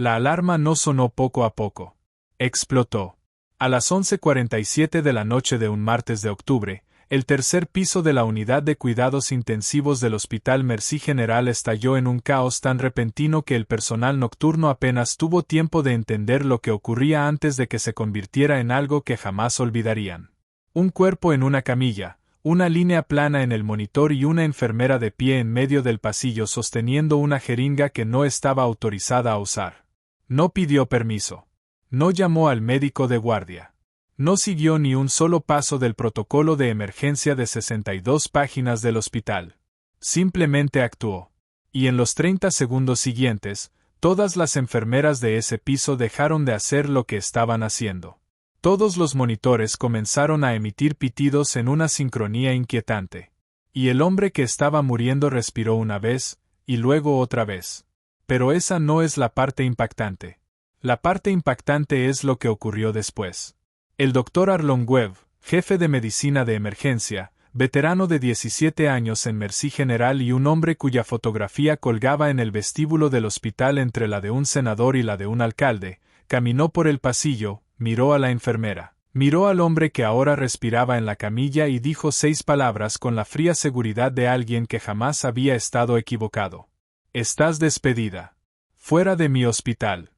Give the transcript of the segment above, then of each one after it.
La alarma no sonó poco a poco. Explotó. A las 11:47 de la noche de un martes de octubre, el tercer piso de la unidad de cuidados intensivos del Hospital Mercy General estalló en un caos tan repentino que el personal nocturno apenas tuvo tiempo de entender lo que ocurría antes de que se convirtiera en algo que jamás olvidarían. Un cuerpo en una camilla, una línea plana en el monitor y una enfermera de pie en medio del pasillo sosteniendo una jeringa que no estaba autorizada a usar. No pidió permiso. No llamó al médico de guardia. No siguió ni un solo paso del protocolo de emergencia de 62 páginas del hospital. Simplemente actuó. Y en los 30 segundos siguientes, todas las enfermeras de ese piso dejaron de hacer lo que estaban haciendo. Todos los monitores comenzaron a emitir pitidos en una sincronía inquietante. Y el hombre que estaba muriendo respiró una vez, y luego otra vez. Pero esa no es la parte impactante. La parte impactante es lo que ocurrió después. El Dr. Arlon Webb, jefe de medicina de emergencia, veterano de 17 años en Mercy General y un hombre cuya fotografía colgaba en el vestíbulo del hospital entre la de un senador y la de un alcalde, caminó por el pasillo, miró a la enfermera, miró al hombre que ahora respiraba en la camilla y dijo 6 palabras con la fría seguridad de alguien que jamás había estado equivocado. «Estás despedida. Fuera de mi hospital».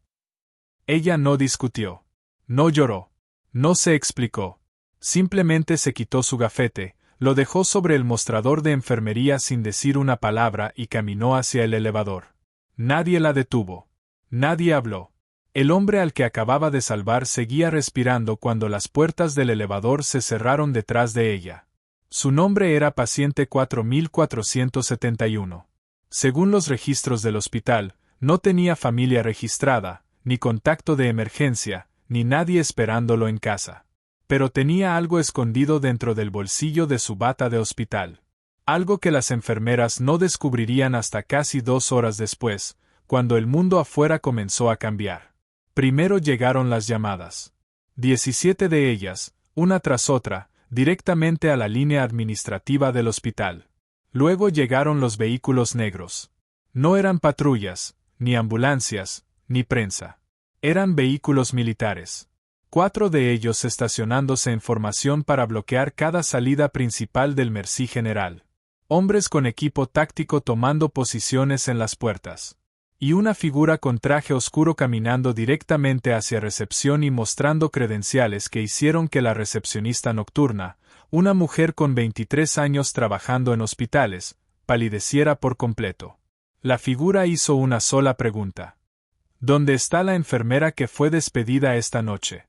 Ella no discutió. No lloró. No se explicó. Simplemente se quitó su gafete, lo dejó sobre el mostrador de enfermería sin decir una palabra y caminó hacia el elevador. Nadie la detuvo. Nadie habló. El hombre al que acababa de salvar seguía respirando cuando las puertas del elevador se cerraron detrás de ella. Su nombre era paciente 4471. Según los registros del hospital, no tenía familia registrada, ni contacto de emergencia, ni nadie esperándolo en casa. Pero tenía algo escondido dentro del bolsillo de su bata de hospital. Algo que las enfermeras no descubrirían hasta casi 2 horas después, cuando el mundo afuera comenzó a cambiar. Primero llegaron las llamadas. 17 de ellas, una tras otra, directamente a la línea administrativa del hospital. Luego llegaron los vehículos negros. No eran patrullas, ni ambulancias, ni prensa. Eran vehículos militares. 4 de ellos estacionándose en formación para bloquear cada salida principal del Mercy General. Hombres con equipo táctico tomando posiciones en las puertas. Y una figura con traje oscuro caminando directamente hacia recepción y mostrando credenciales que hicieron que la recepcionista nocturna, una mujer con 23 años trabajando en hospitales, palideciera por completo. La figura hizo una sola pregunta. ¿Dónde está la enfermera que fue despedida esta noche?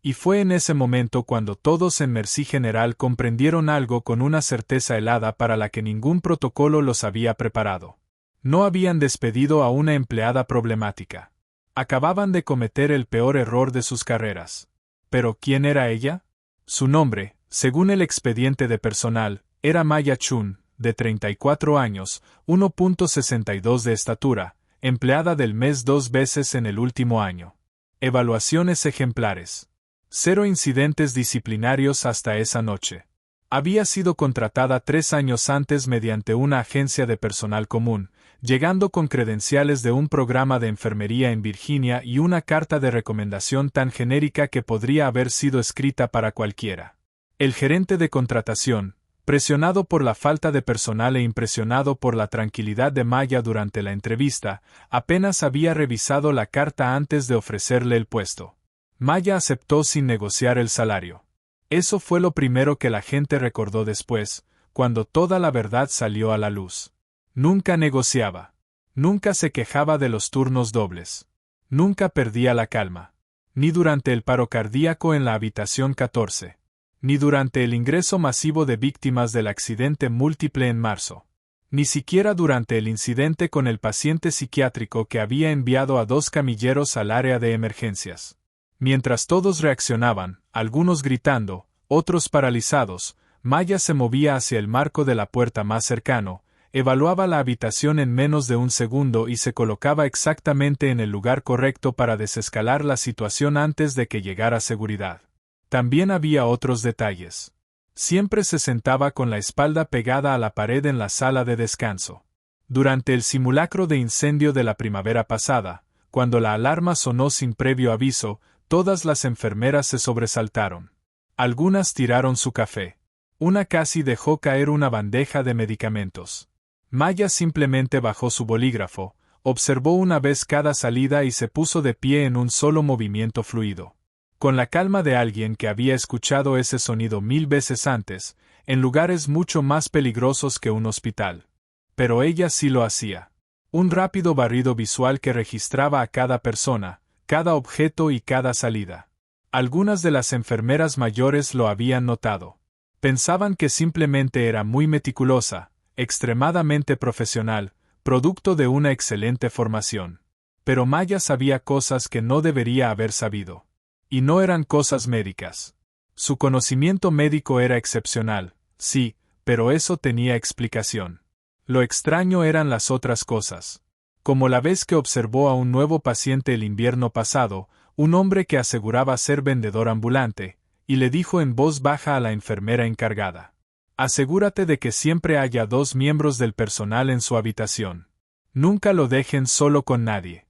Y fue en ese momento cuando todos en Mercy General comprendieron algo con una certeza helada para la que ningún protocolo los había preparado. No habían despedido a una empleada problemática. Acababan de cometer el peor error de sus carreras. ¿Pero quién era ella? Su nombre, según el expediente de personal, era Maya Chun, de 34 años, 1.62 de estatura, empleada del mes 2 veces en el último año. Evaluaciones ejemplares. 0 incidentes disciplinarios hasta esa noche. Había sido contratada 3 años antes mediante una agencia de personal común, llegando con credenciales de un programa de enfermería en Virginia y una carta de recomendación tan genérica que podría haber sido escrita para cualquiera. El gerente de contratación, presionado por la falta de personal e impresionado por la tranquilidad de Maya durante la entrevista, apenas había revisado la carta antes de ofrecerle el puesto. Maya aceptó sin negociar el salario. Eso fue lo primero que la gente recordó después, cuando toda la verdad salió a la luz. Nunca negociaba. Nunca se quejaba de los turnos dobles. Nunca perdía la calma. Ni durante el paro cardíaco en la habitación 14. Ni durante el ingreso masivo de víctimas del accidente múltiple en marzo. Ni siquiera durante el incidente con el paciente psiquiátrico que había enviado a 2 camilleros al área de emergencias. Mientras todos reaccionaban, algunos gritando, otros paralizados, Maya se movía hacia el marco de la puerta más cercano, evaluaba la habitación en menos de un segundo y se colocaba exactamente en el lugar correcto para desescalar la situación antes de que llegara seguridad. También había otros detalles. Siempre se sentaba con la espalda pegada a la pared en la sala de descanso. Durante el simulacro de incendio de la primavera pasada, cuando la alarma sonó sin previo aviso, todas las enfermeras se sobresaltaron. Algunas tiraron su café. Una casi dejó caer una bandeja de medicamentos. Maya simplemente bajó su bolígrafo, observó una vez cada salida y se puso de pie en un solo movimiento fluido. Con la calma de alguien que había escuchado ese sonido 1000 veces antes, en lugares mucho más peligrosos que un hospital. Pero ella sí lo hacía. Un rápido barrido visual que registraba a cada persona, cada objeto y cada salida. Algunas de las enfermeras mayores lo habían notado. Pensaban que simplemente era muy meticulosa, extremadamente profesional, producto de una excelente formación. Pero Maya sabía cosas que no debería haber sabido. Y no eran cosas médicas. Su conocimiento médico era excepcional, sí, pero eso tenía explicación. Lo extraño eran las otras cosas. Como la vez que observó a un nuevo paciente el invierno pasado, un hombre que aseguraba ser vendedor ambulante, y le dijo en voz baja a la enfermera encargada: asegúrate de que siempre haya 2 miembros del personal en su habitación. Nunca lo dejen solo con nadie.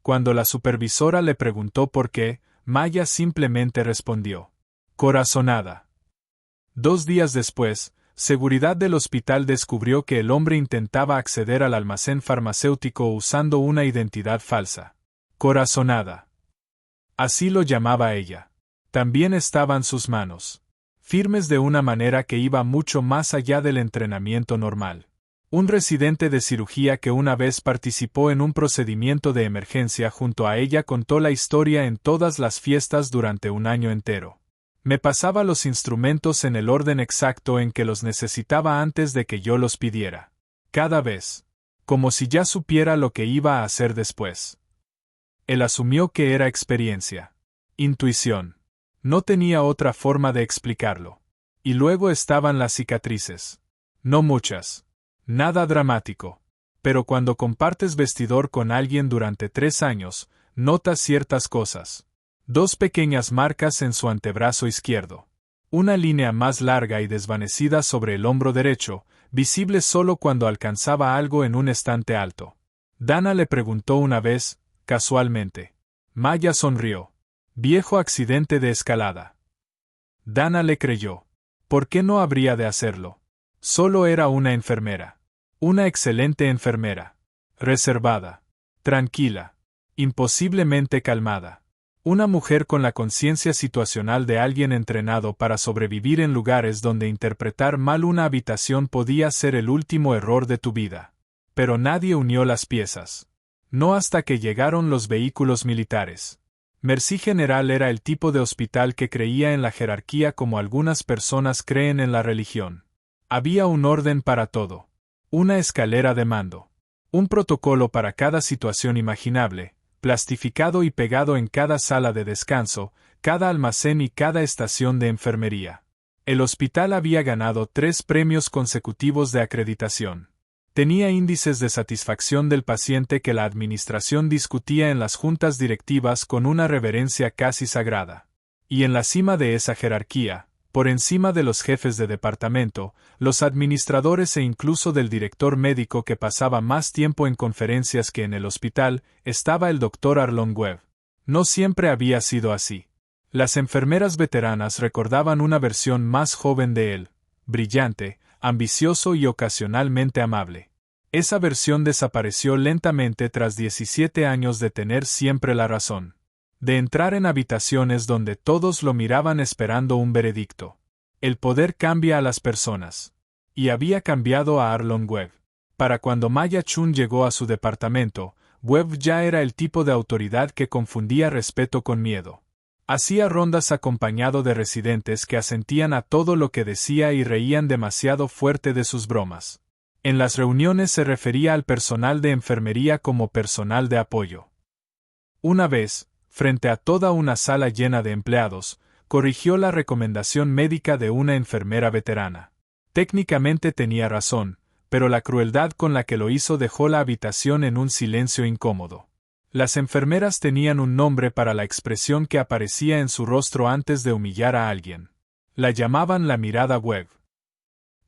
Cuando la supervisora le preguntó por qué, Maya simplemente respondió: corazonada. 2 días después, seguridad del hospital descubrió que el hombre intentaba acceder al almacén farmacéutico usando una identidad falsa. Corazonada. Así lo llamaba ella. También estaban sus manos firmes de una manera que iba mucho más allá del entrenamiento normal. Un residente de cirugía que una vez participó en un procedimiento de emergencia junto a ella contó la historia en todas las fiestas durante un año entero. Me pasaba los instrumentos en el orden exacto en que los necesitaba antes de que yo los pidiera. Cada vez. Como si ya supiera lo que iba a hacer después. Él asumió que era experiencia. Intuición. No tenía otra forma de explicarlo. Y luego estaban las cicatrices. No muchas. Nada dramático. Pero cuando compartes vestidor con alguien durante 3 años, notas ciertas cosas. 2 pequeñas marcas en su antebrazo izquierdo. Una línea más larga y desvanecida sobre el hombro derecho, visible solo cuando alcanzaba algo en un estante alto. Dana le preguntó una vez, casualmente. Maya sonrió. Viejo accidente de escalada. Dana le creyó. ¿Por qué no habría de hacerlo? Solo era una enfermera. Una excelente enfermera. Reservada. Tranquila. Imposiblemente calmada. Una mujer con la conciencia situacional de alguien entrenado para sobrevivir en lugares donde interpretar mal una habitación podía ser el último error de tu vida. Pero nadie unió las piezas. No hasta que llegaron los vehículos militares. Mercy General era el tipo de hospital que creía en la jerarquía como algunas personas creen en la religión. Había un orden para todo. Una escalera de mando. Un protocolo para cada situación imaginable, plastificado y pegado en cada sala de descanso, cada almacén y cada estación de enfermería. El hospital había ganado 3 premios consecutivos de acreditación. Tenía índices de satisfacción del paciente que la administración discutía en las juntas directivas con una reverencia casi sagrada. Y en la cima de esa jerarquía, por encima de los jefes de departamento, los administradores e incluso del director médico que pasaba más tiempo en conferencias que en el hospital, estaba el Dr. Arlon Webb. No siempre había sido así. Las enfermeras veteranas recordaban una versión más joven de él, brillante, ambicioso y ocasionalmente amable. Esa versión desapareció lentamente tras 17 años de tener siempre la razón. De entrar en habitaciones donde todos lo miraban esperando un veredicto. El poder cambia a las personas. Y había cambiado a Arlon Webb. Para cuando Maya Chun llegó a su departamento, Webb ya era el tipo de autoridad que confundía respeto con miedo. Hacía rondas acompañado de residentes que asentían a todo lo que decía y reían demasiado fuerte de sus bromas. En las reuniones se refería al personal de enfermería como personal de apoyo. Una vez, frente a toda una sala llena de empleados, corrigió la recomendación médica de una enfermera veterana. Técnicamente tenía razón, pero la crueldad con la que lo hizo dejó la habitación en un silencio incómodo. Las enfermeras tenían un nombre para la expresión que aparecía en su rostro antes de humillar a alguien. La llamaban la mirada Webb.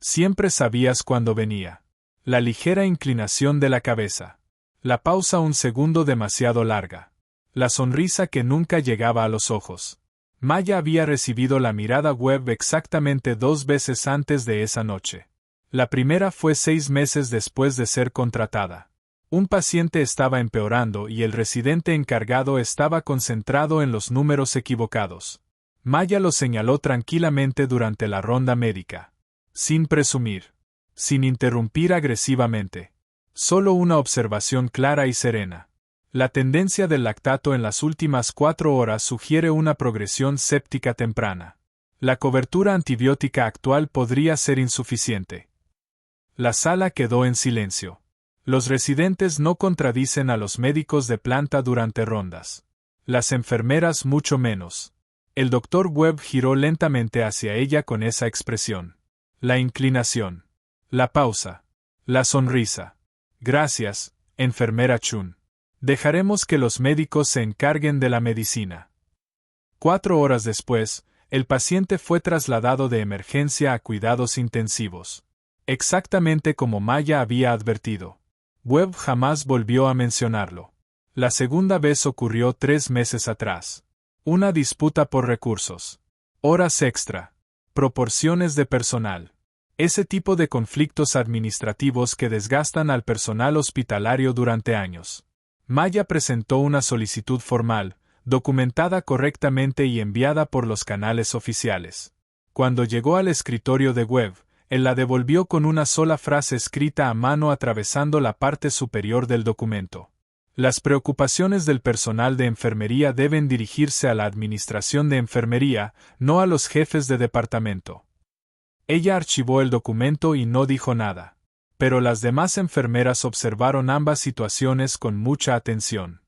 Siempre sabías cuándo venía. La ligera inclinación de la cabeza. La pausa un segundo demasiado larga. La sonrisa que nunca llegaba a los ojos. Maya había recibido la mirada Webb exactamente 2 veces antes de esa noche. La primera fue 6 meses después de ser contratada. Un paciente estaba empeorando y el residente encargado estaba concentrado en los números equivocados. Maya lo señaló tranquilamente durante la ronda médica. Sin presumir. Sin interrumpir agresivamente. Solo una observación clara y serena. La tendencia del lactato en las últimas 4 horas sugiere una progresión séptica temprana. La cobertura antibiótica actual podría ser insuficiente. La sala quedó en silencio. Los residentes no contradicen a los médicos de planta durante rondas. Las enfermeras mucho menos. El doctor Webb giró lentamente hacia ella con esa expresión. La inclinación. La pausa. La sonrisa. Gracias, enfermera Chun. Dejaremos que los médicos se encarguen de la medicina. 4 horas después, el paciente fue trasladado de emergencia a cuidados intensivos. Exactamente como Maya había advertido. Webb jamás volvió a mencionarlo. La segunda vez ocurrió 3 meses atrás. Una disputa por recursos. Horas extra. Proporciones de personal. Ese tipo de conflictos administrativos que desgastan al personal hospitalario durante años. Maya presentó una solicitud formal, documentada correctamente y enviada por los canales oficiales. Cuando llegó al escritorio de Webb, él la devolvió con una sola frase escrita a mano atravesando la parte superior del documento. Las preocupaciones del personal de enfermería deben dirigirse a la administración de enfermería, no a los jefes de departamento. Ella archivó el documento y no dijo nada. Pero las demás enfermeras observaron ambas situaciones con mucha atención.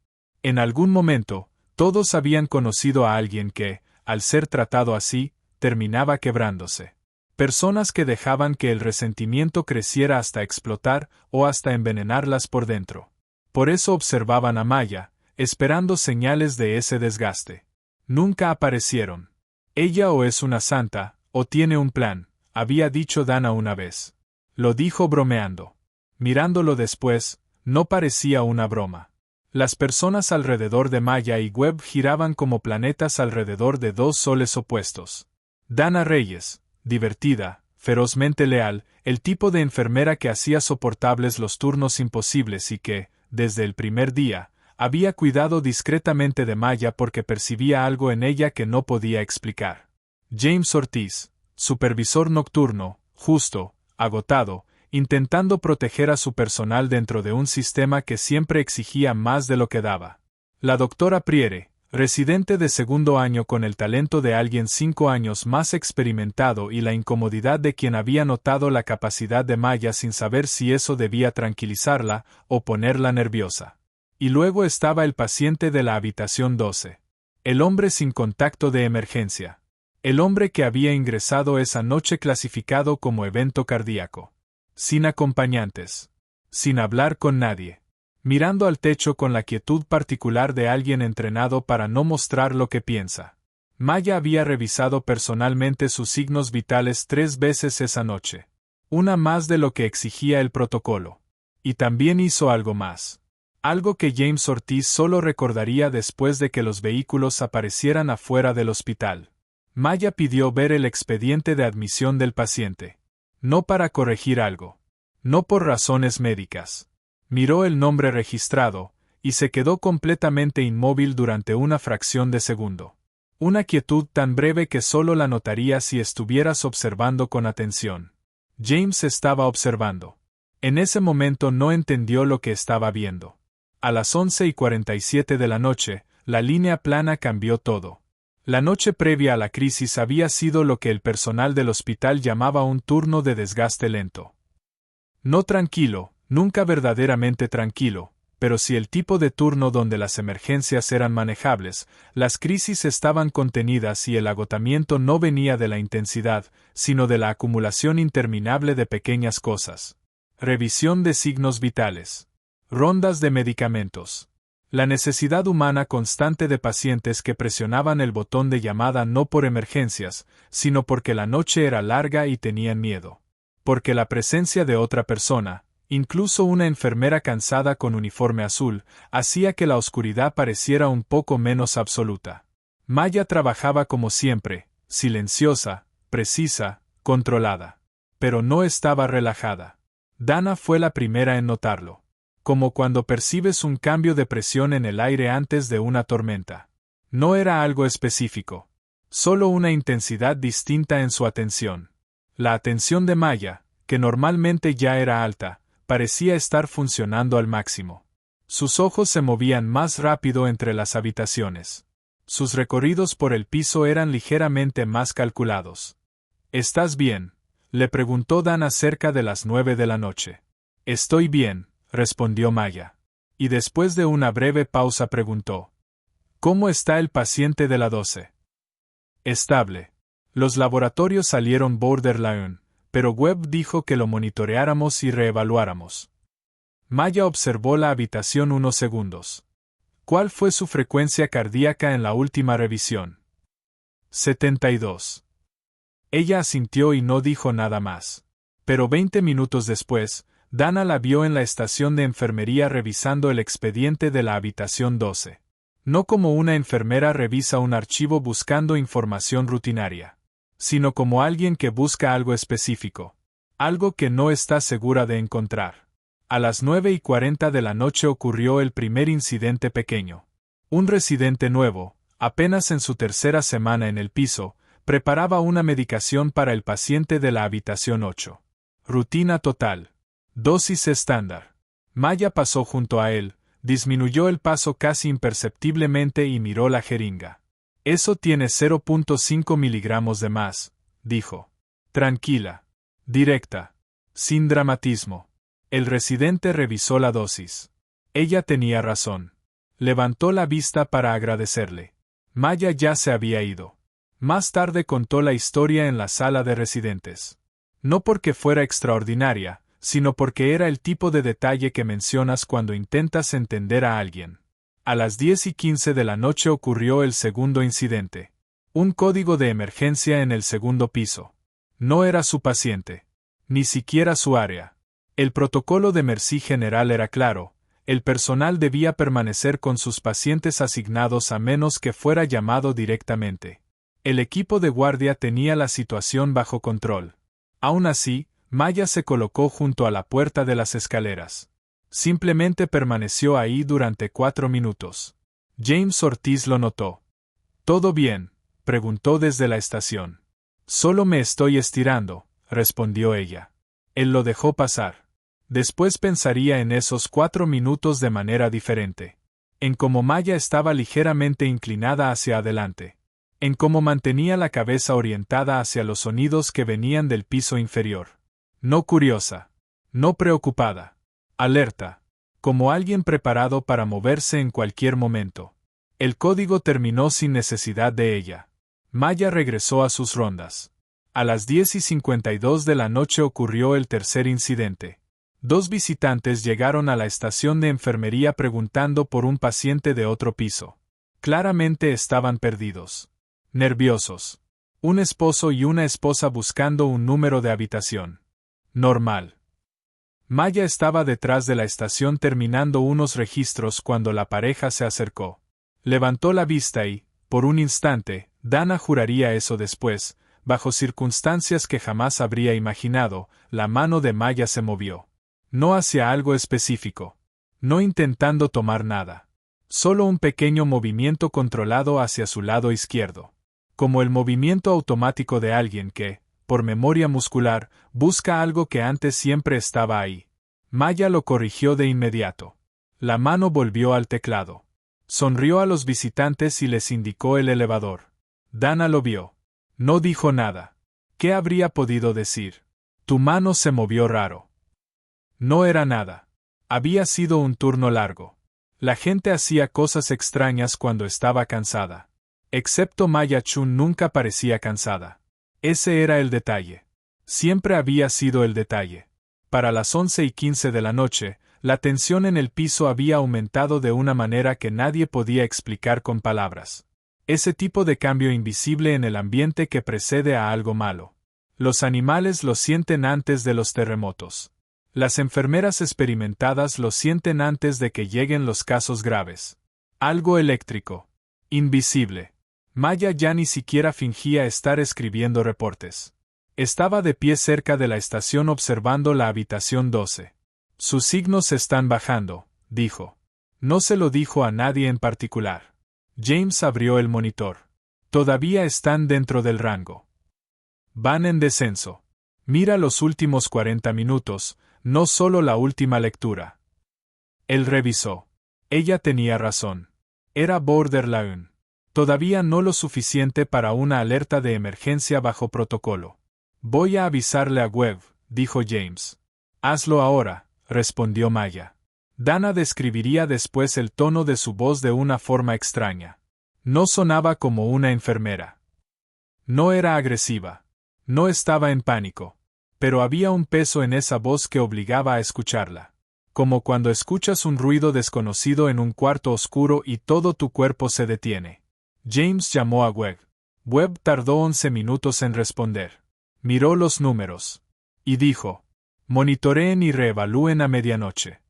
En algún momento, todos habían conocido a alguien que, al ser tratado así, terminaba quebrándose. Personas que dejaban que el resentimiento creciera hasta explotar o hasta envenenarlas por dentro. Por eso observaban a Maya, esperando señales de ese desgaste. Nunca aparecieron. Ella o es una santa, o tiene un plan, había dicho Dana una vez. Lo dijo bromeando. Mirándolo después, no parecía una broma. Las personas alrededor de Maya y Webb giraban como planetas alrededor de 2 soles opuestos. Dana Reyes, divertida, ferozmente leal, el tipo de enfermera que hacía soportables los turnos imposibles y que, desde el primer día, había cuidado discretamente de Maya porque percibía algo en ella que no podía explicar. James Ortiz, supervisor nocturno, justo, agotado, intentando proteger a su personal dentro de un sistema que siempre exigía más de lo que daba. La doctora Priere, residente de segundo año con el talento de alguien 5 años más experimentado y la incomodidad de quien había notado la capacidad de Maya sin saber si eso debía tranquilizarla o ponerla nerviosa. Y luego estaba el paciente de la habitación 12. El hombre sin contacto de emergencia. El hombre que había ingresado esa noche clasificado como evento cardíaco. Sin acompañantes. Sin hablar con nadie. Mirando al techo con la quietud particular de alguien entrenado para no mostrar lo que piensa. Maya había revisado personalmente sus signos vitales 3 veces esa noche. Una más de lo que exigía el protocolo. Y también hizo algo más. Algo que James Ortiz solo recordaría después de que los vehículos aparecieran afuera del hospital. Maya pidió ver el expediente de admisión del paciente. No para corregir algo. No por razones médicas. Miró el nombre registrado, y se quedó completamente inmóvil durante una fracción de segundo. Una quietud tan breve que solo la notaría si estuvieras observando con atención. James estaba observando. En ese momento no entendió lo que estaba viendo. A las 11:47 de la noche, la línea plana cambió todo. La noche previa a la crisis había sido lo que el personal del hospital llamaba un turno de desgaste lento. No tranquilo, nunca verdaderamente tranquilo, pero sí el tipo de turno donde las emergencias eran manejables, las crisis estaban contenidas y el agotamiento no venía de la intensidad, sino de la acumulación interminable de pequeñas cosas. Revisión de signos vitales. Rondas de medicamentos. La necesidad humana constante de pacientes que presionaban el botón de llamada no por emergencias, sino porque la noche era larga y tenían miedo. Porque la presencia de otra persona, Incluso una enfermera cansada con uniforme azul hacía que la oscuridad pareciera un poco menos absoluta. Maya trabajaba como siempre, silenciosa, precisa, controlada. Pero no estaba relajada. Dana fue la primera en notarlo. Como cuando percibes un cambio de presión en el aire antes de una tormenta. No era algo específico. Solo una intensidad distinta en su atención. La atención de Maya, que normalmente ya era alta, parecía estar funcionando al máximo. Sus ojos se movían más rápido entre las habitaciones. Sus recorridos por el piso eran ligeramente más calculados. ¿Estás bien?, le preguntó Dana cerca de las 9 de la noche. Estoy bien, respondió Maya. Y después de una breve pausa preguntó. ¿Cómo está el paciente de la 12? Estable. Los laboratorios salieron borderline, pero Webb dijo que lo monitoreáramos y reevaluáramos. Maya observó la habitación unos segundos. ¿Cuál fue su frecuencia cardíaca en la última revisión? 72. Ella asintió y no dijo nada más. Pero 20 minutos después, Dana la vio en la estación de enfermería revisando el expediente de la habitación 12. No como una enfermera revisa un archivo buscando información rutinaria, sino como alguien que busca algo específico, algo que no está segura de encontrar. A las 9:40 de la noche ocurrió el primer incidente pequeño. Un residente nuevo, apenas en su tercera semana en el piso, preparaba una medicación para el paciente de la habitación 8. Rutina total. Dosis estándar. Maya pasó junto a él, disminuyó el paso casi imperceptiblemente y miró la jeringa. Eso tiene 0.5 miligramos de más, dijo. Tranquila. Directa. Sin dramatismo. El residente revisó la dosis. Ella tenía razón. Levantó la vista para agradecerle. Maya ya se había ido. Más tarde contó la historia en la sala de residentes. No porque fuera extraordinaria, sino porque era el tipo de detalle que mencionas cuando intentas entender a alguien. A las 10:15 de la noche ocurrió el segundo incidente. Un código de emergencia en el segundo piso. No era su paciente. Ni siquiera su área. El protocolo de Mercy General era claro. El personal debía permanecer con sus pacientes asignados a menos que fuera llamado directamente. El equipo de guardia tenía la situación bajo control. Aún así, Maya se colocó junto a la puerta de las escaleras. Simplemente permaneció ahí durante 4 minutos. James Ortiz lo notó. ¿Todo bien?, preguntó desde la estación. Solo me estoy estirando, respondió ella. Él lo dejó pasar. Después pensaría en esos 4 minutos de manera diferente. En cómo Maya estaba ligeramente inclinada hacia adelante. En cómo mantenía la cabeza orientada hacia los sonidos que venían del piso inferior. No curiosa. No preocupada. Alerta. Como alguien preparado para moverse en cualquier momento. El código terminó sin necesidad de ella. Maya regresó a sus rondas. A las 10:52 de la noche ocurrió el tercer incidente. 2 visitantes llegaron a la estación de enfermería preguntando por un paciente de otro piso. Claramente estaban perdidos. Nerviosos. Un esposo y una esposa buscando un número de habitación. Normal. Maya estaba detrás de la estación terminando unos registros cuando la pareja se acercó. Levantó la vista y, por un instante, Dana juraría eso después, bajo circunstancias que jamás habría imaginado, la mano de Maya se movió. No hacia algo específico. No intentando tomar nada. Solo un pequeño movimiento controlado hacia su lado izquierdo. Como el movimiento automático de alguien que, por memoria muscular, busca algo que antes siempre estaba ahí. Maya lo corrigió de inmediato. La mano volvió al teclado. Sonrió a los visitantes y les indicó el elevador. Dana lo vio. No dijo nada. ¿Qué habría podido decir? Tu mano se movió raro. No era nada. Había sido un turno largo. La gente hacía cosas extrañas cuando estaba cansada. Excepto Maya Chun nunca parecía cansada. Ese era el detalle. Siempre había sido el detalle. Para las 11:15 de la noche, la tensión en el piso había aumentado de una manera que nadie podía explicar con palabras. Ese tipo de cambio invisible en el ambiente que precede a algo malo. Los animales lo sienten antes de los terremotos. Las enfermeras experimentadas lo sienten antes de que lleguen los casos graves. Algo eléctrico. Invisible. Maya ya ni siquiera fingía estar escribiendo reportes. Estaba de pie cerca de la estación observando la habitación 12. Sus signos están bajando, dijo. No se lo dijo a nadie en particular. James abrió el monitor. Todavía están dentro del rango. Van en descenso. Mira los últimos 40 minutos, no solo la última lectura. Él revisó. Ella tenía razón. Era borderline. Todavía no lo suficiente para una alerta de emergencia bajo protocolo. Voy a avisarle a Webb, dijo James. Hazlo ahora, respondió Maya. Dana describiría después el tono de su voz de una forma extraña. No sonaba como una enfermera. No era agresiva. No estaba en pánico. Pero había un peso en esa voz que obligaba a escucharla. Como cuando escuchas un ruido desconocido en un cuarto oscuro y todo tu cuerpo se detiene. James llamó a Webb. Webb tardó 11 minutos en responder. Miró los números. Y dijo: monitoreen y reevalúen a medianoche.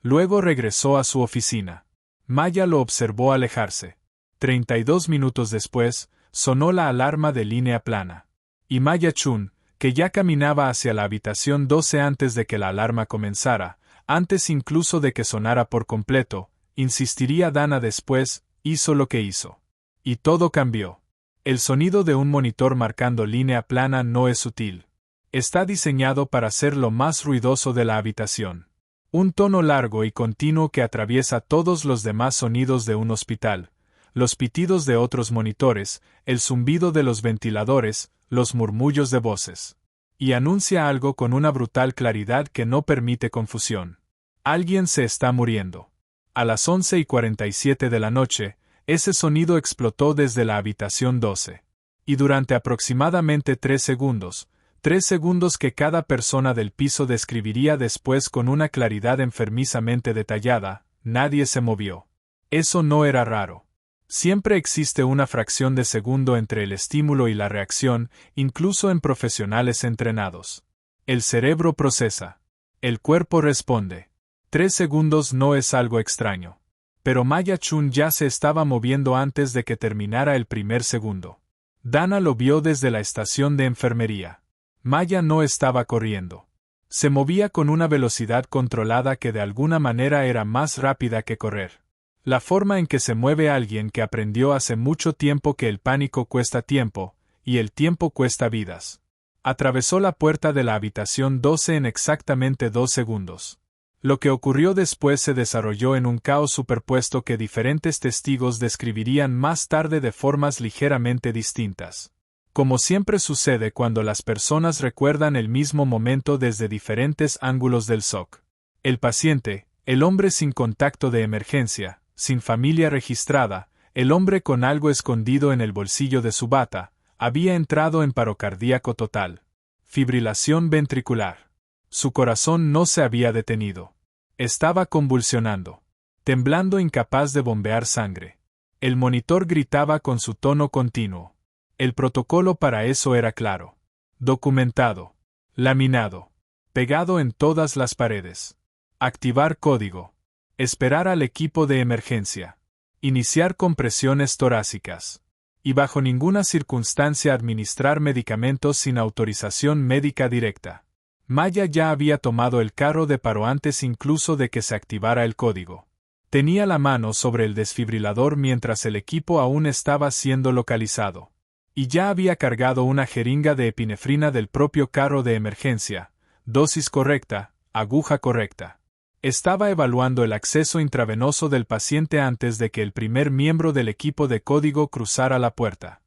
Luego regresó a su oficina. Maya lo observó alejarse. 32 minutos después, sonó la alarma de línea plana. Y Maya Chun, que ya caminaba hacia la habitación 12 antes de que la alarma comenzara, antes incluso de que sonara por completo, insistiría Dana después, hizo lo que hizo. Y todo cambió. El sonido de un monitor marcando línea plana no es sutil. Está diseñado para ser lo más ruidoso de la habitación. Un tono largo y continuo que atraviesa todos los demás sonidos de un hospital, los pitidos de otros monitores, el zumbido de los ventiladores, los murmullos de voces. Y anuncia algo con una brutal claridad que no permite confusión. Alguien se está muriendo. A las 11:47 de la noche, ese sonido explotó desde la habitación 12. Y durante aproximadamente 3 segundos, 3 segundos que cada persona del piso describiría después con una claridad enfermizamente detallada, nadie se movió. Eso no era raro. Siempre existe una fracción de segundo entre el estímulo y la reacción, incluso en profesionales entrenados. El cerebro procesa. El cuerpo responde. 3 segundos no es algo extraño. Pero Maya Chun ya se estaba moviendo antes de que terminara el primer segundo. Dana lo vio desde la estación de enfermería. Maya no estaba corriendo. Se movía con una velocidad controlada que de alguna manera era más rápida que correr. La forma en que se mueve alguien que aprendió hace mucho tiempo que el pánico cuesta tiempo, y el tiempo cuesta vidas. Atravesó la puerta de la habitación 12 en exactamente 2 segundos. Lo que ocurrió después se desarrolló en un caos superpuesto que diferentes testigos describirían más tarde de formas ligeramente distintas. Como siempre sucede cuando las personas recuerdan el mismo momento desde diferentes ángulos del shock. El paciente, el hombre sin contacto de emergencia, sin familia registrada, el hombre con algo escondido en el bolsillo de su bata, había entrado en paro cardíaco total. Fibrilación ventricular. Su corazón no se había detenido. Estaba convulsionando. Temblando, incapaz de bombear sangre. El monitor gritaba con su tono continuo. El protocolo para eso era claro. Documentado. Laminado. Pegado en todas las paredes. Activar código. Esperar al equipo de emergencia. Iniciar compresiones torácicas. Y bajo ninguna circunstancia administrar medicamentos sin autorización médica directa. Maya ya había tomado el carro de paro antes incluso de que se activara el código. Tenía la mano sobre el desfibrilador mientras el equipo aún estaba siendo localizado. Y ya había cargado una jeringa de epinefrina del propio carro de emergencia. Dosis correcta, aguja correcta. Estaba evaluando el acceso intravenoso del paciente antes de que el primer miembro del equipo de código cruzara la puerta.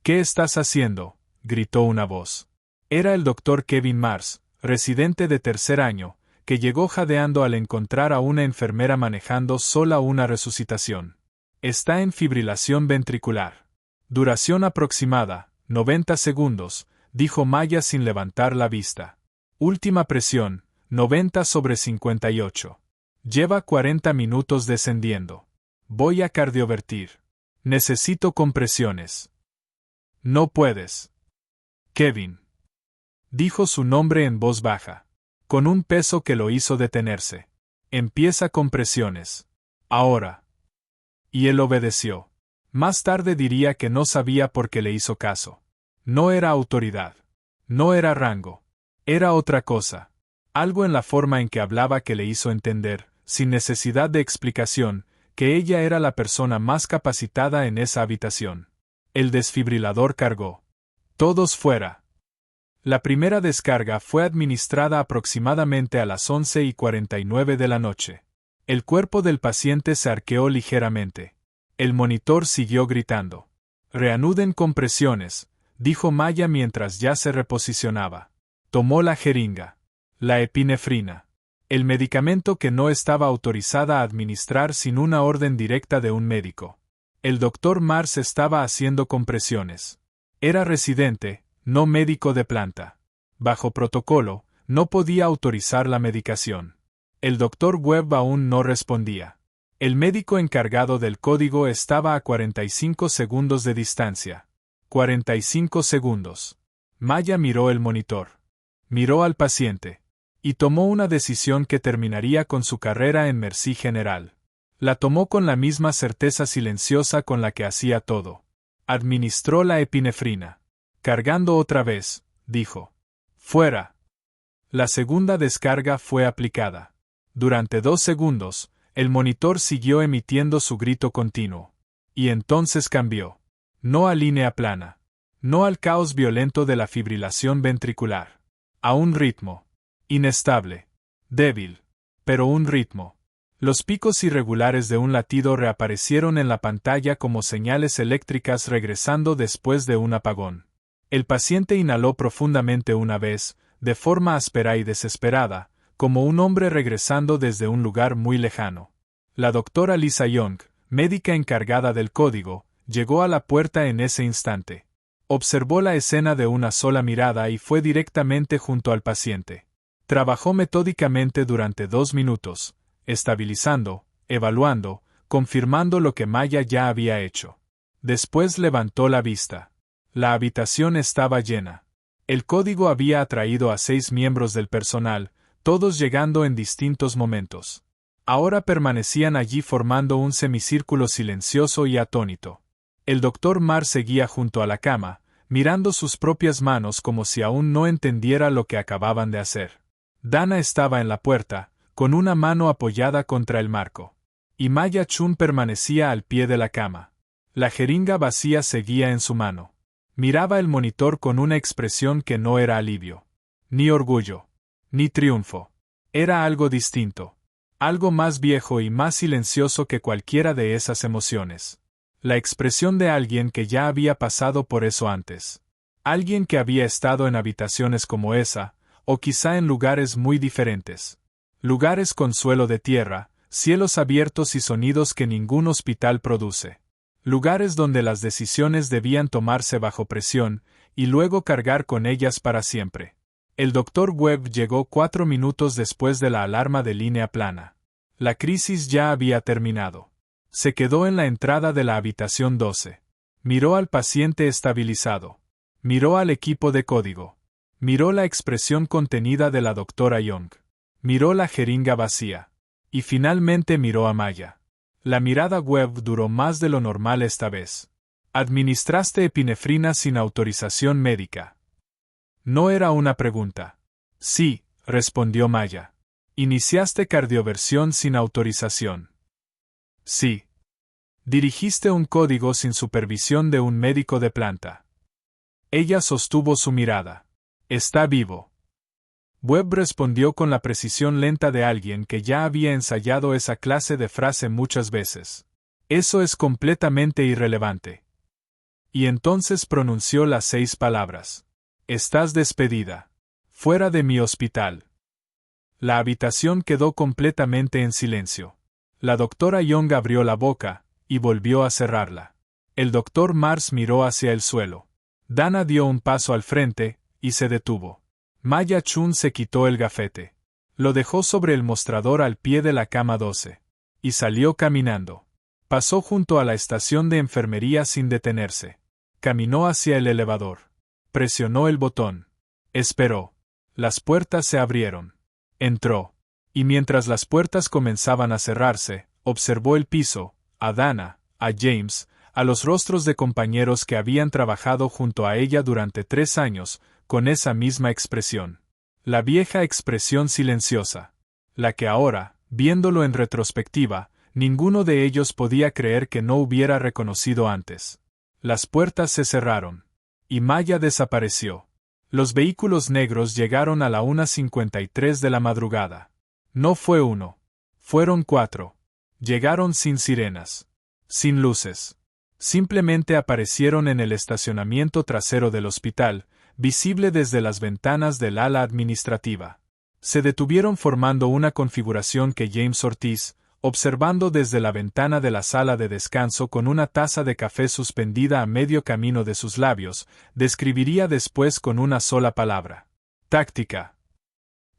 ¿Qué estás haciendo?, gritó una voz. Era el doctor Kevin Mars, residente de tercer año, que llegó jadeando al encontrar a una enfermera manejando sola una resucitación. Está en fibrilación ventricular. Duración aproximada, 90 segundos, dijo Maya sin levantar la vista. Última presión, 90/58. Lleva 40 minutos descendiendo. Voy a cardiovertir. Necesito compresiones. No puedes. Kevin. Dijo su nombre en voz baja. con un peso que lo hizo detenerse. Empieza con presiones. Ahora. Y él obedeció. Más tarde diría que no sabía por qué le hizo caso. No era autoridad. No era rango. Era otra cosa. Algo en la forma en que hablaba que le hizo entender, sin necesidad de explicación, que ella era la persona más capacitada en esa habitación. El desfibrilador cargó. Todos fuera. La primera descarga fue administrada aproximadamente a las 11:49 de la noche. El cuerpo del paciente se arqueó ligeramente. El monitor siguió gritando. «Reanuden compresiones», dijo Maya mientras ya se reposicionaba. Tomó la jeringa. La epinefrina. El medicamento que no estaba autorizada a administrar sin una orden directa de un médico. El doctor Mars estaba haciendo compresiones. Era residente, no médico de planta. Bajo protocolo, no podía autorizar la medicación. El doctor Webb aún no respondía. El médico encargado del código estaba a 45 segundos de distancia. 45 segundos. Maya miró el monitor. Miró al paciente. Y tomó una decisión que terminaría con su carrera en Mercy General. La tomó con la misma certeza silenciosa con la que hacía todo. Administró la epinefrina. Cargando otra vez, dijo. «Fuera». La segunda descarga fue aplicada. Durante 2 segundos, el monitor siguió emitiendo su grito continuo. Y entonces cambió. No a línea plana. No al caos violento de la fibrilación ventricular. A un ritmo. Inestable. Débil. Pero un ritmo. Los picos irregulares de un latido reaparecieron en la pantalla como señales eléctricas regresando después de un apagón. El paciente inhaló profundamente una vez, de forma áspera y desesperada, como un hombre regresando desde un lugar muy lejano. La doctora Lisa Young, médica encargada del código, llegó a la puerta en ese instante. Observó la escena de una sola mirada y fue directamente junto al paciente. Trabajó metódicamente durante 2 minutos, estabilizando, evaluando, confirmando lo que Maya ya había hecho. Después levantó la vista. La habitación estaba llena. El código había atraído a 6 miembros del personal, todos llegando en distintos momentos. Ahora permanecían allí formando un semicírculo silencioso y atónito. El doctor Marr seguía junto a la cama, mirando sus propias manos como si aún no entendiera lo que acababan de hacer. Dana estaba en la puerta, con una mano apoyada contra el marco. Y Maya Chun permanecía al pie de la cama. La jeringa vacía seguía en su mano. Miraba el monitor con una expresión que no era alivio, ni orgullo, ni triunfo. Era algo distinto. Algo más viejo y más silencioso que cualquiera de esas emociones. La expresión de alguien que ya había pasado por eso antes. Alguien que había estado en habitaciones como esa, o quizá en lugares muy diferentes. Lugares con suelo de tierra, cielos abiertos y sonidos que ningún hospital produce. Lugares donde las decisiones debían tomarse bajo presión, y luego cargar con ellas para siempre. El doctor Webb llegó 4 minutos después de la alarma de línea plana. La crisis ya había terminado. Se quedó en la entrada de la habitación 12. Miró al paciente estabilizado. Miró al equipo de código. Miró la expresión contenida de la doctora Young. Miró la jeringa vacía. Y finalmente miró a Maya. La mirada Webb duró más de lo normal esta vez. ¿Administraste epinefrina sin autorización médica? No era una pregunta. Sí, respondió Maya. ¿Iniciaste cardioversión sin autorización? Sí. ¿Dirigiste un código sin supervisión de un médico de planta? Ella sostuvo su mirada. Está vivo. Webb respondió con la precisión lenta de alguien que ya había ensayado esa clase de frase muchas veces. Eso es completamente irrelevante. Y entonces pronunció las 6 palabras. Estás despedida. Fuera de mi hospital. La habitación quedó completamente en silencio. La doctora Young abrió la boca, y volvió a cerrarla. El doctor Mars miró hacia el suelo. Dana dio un paso al frente, y se detuvo. Maya Chun se quitó el gafete. Lo dejó sobre el mostrador al pie de la cama 12. Y salió caminando. Pasó junto a la estación de enfermería sin detenerse. Caminó hacia el elevador. Presionó el botón. Esperó. Las puertas se abrieron. Entró. Y mientras las puertas comenzaban a cerrarse, observó el piso, a Dana, a James, a los rostros de compañeros que habían trabajado junto a ella durante 3 años, con esa misma expresión. La vieja expresión silenciosa. La que ahora, viéndolo en retrospectiva, ninguno de ellos podía creer que no hubiera reconocido antes. Las puertas se cerraron. Y Maya desapareció. Los vehículos negros llegaron a la 1:53 de la madrugada. No fue uno. Fueron 4. Llegaron sin sirenas. Sin luces. Simplemente aparecieron en el estacionamiento trasero del hospital, visible desde las ventanas del ala administrativa. Se detuvieron formando una configuración que James Ortiz, observando desde la ventana de la sala de descanso con una taza de café suspendida a medio camino de sus labios, describiría después con una sola palabra: táctica.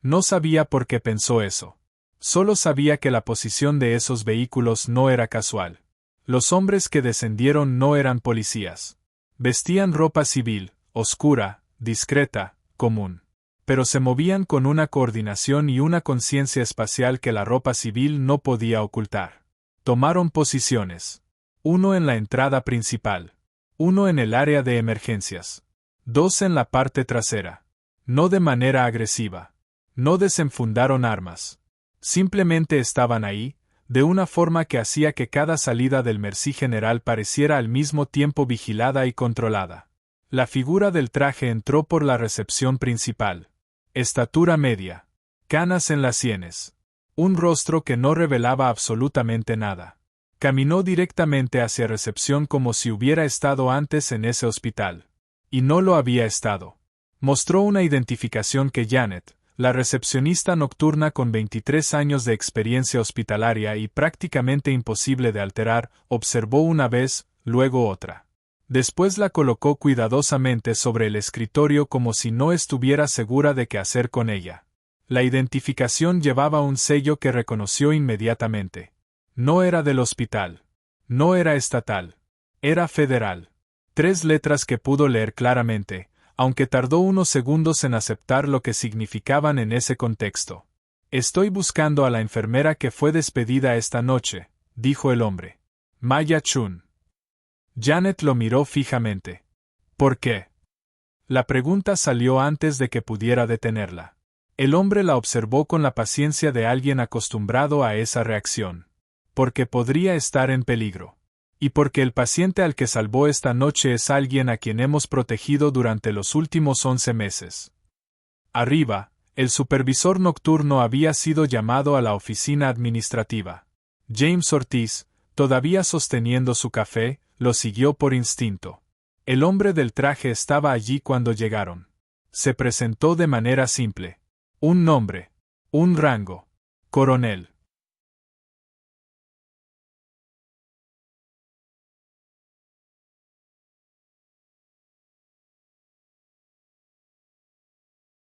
No sabía por qué pensó eso. Solo sabía que la posición de esos vehículos no era casual. Los hombres que descendieron no eran policías. Vestían ropa civil, oscura, discreta, común. Pero se movían con una coordinación y una conciencia espacial que la ropa civil no podía ocultar. Tomaron posiciones. 1 en la entrada principal. 1 en el área de emergencias. 2 en la parte trasera. No de manera agresiva. No desenfundaron armas. Simplemente estaban ahí, de una forma que hacía que cada salida del Merci General pareciera al mismo tiempo vigilada y controlada. La figura del traje entró por la recepción principal. Estatura media. Canas en las sienes. Un rostro que no revelaba absolutamente nada. Caminó directamente hacia recepción como si hubiera estado antes en ese hospital. Y no lo había estado. Mostró una identificación que Janet, la recepcionista nocturna con 23 años de experiencia hospitalaria y prácticamente imposible de alterar, observó una vez, luego otra. Después la colocó cuidadosamente sobre el escritorio como si no estuviera segura de qué hacer con ella. La identificación llevaba un sello que reconoció inmediatamente. No era del hospital. No era estatal. Era federal. 3 letras que pudo leer claramente, aunque tardó unos segundos en aceptar lo que significaban en ese contexto. Estoy buscando a la enfermera que fue despedida esta noche, dijo el hombre. Maya Chun. Janet lo miró fijamente. ¿Por qué? La pregunta salió antes de que pudiera detenerla. El hombre la observó con la paciencia de alguien acostumbrado a esa reacción. Porque podría estar en peligro. Y porque el paciente al que salvó esta noche es alguien a quien hemos protegido durante los últimos 11 meses. Arriba, el supervisor nocturno había sido llamado a la oficina administrativa. James Ortiz, todavía sosteniendo su café, lo siguió por instinto. El hombre del traje estaba allí cuando llegaron. Se presentó de manera simple. Un nombre. Un rango. Coronel.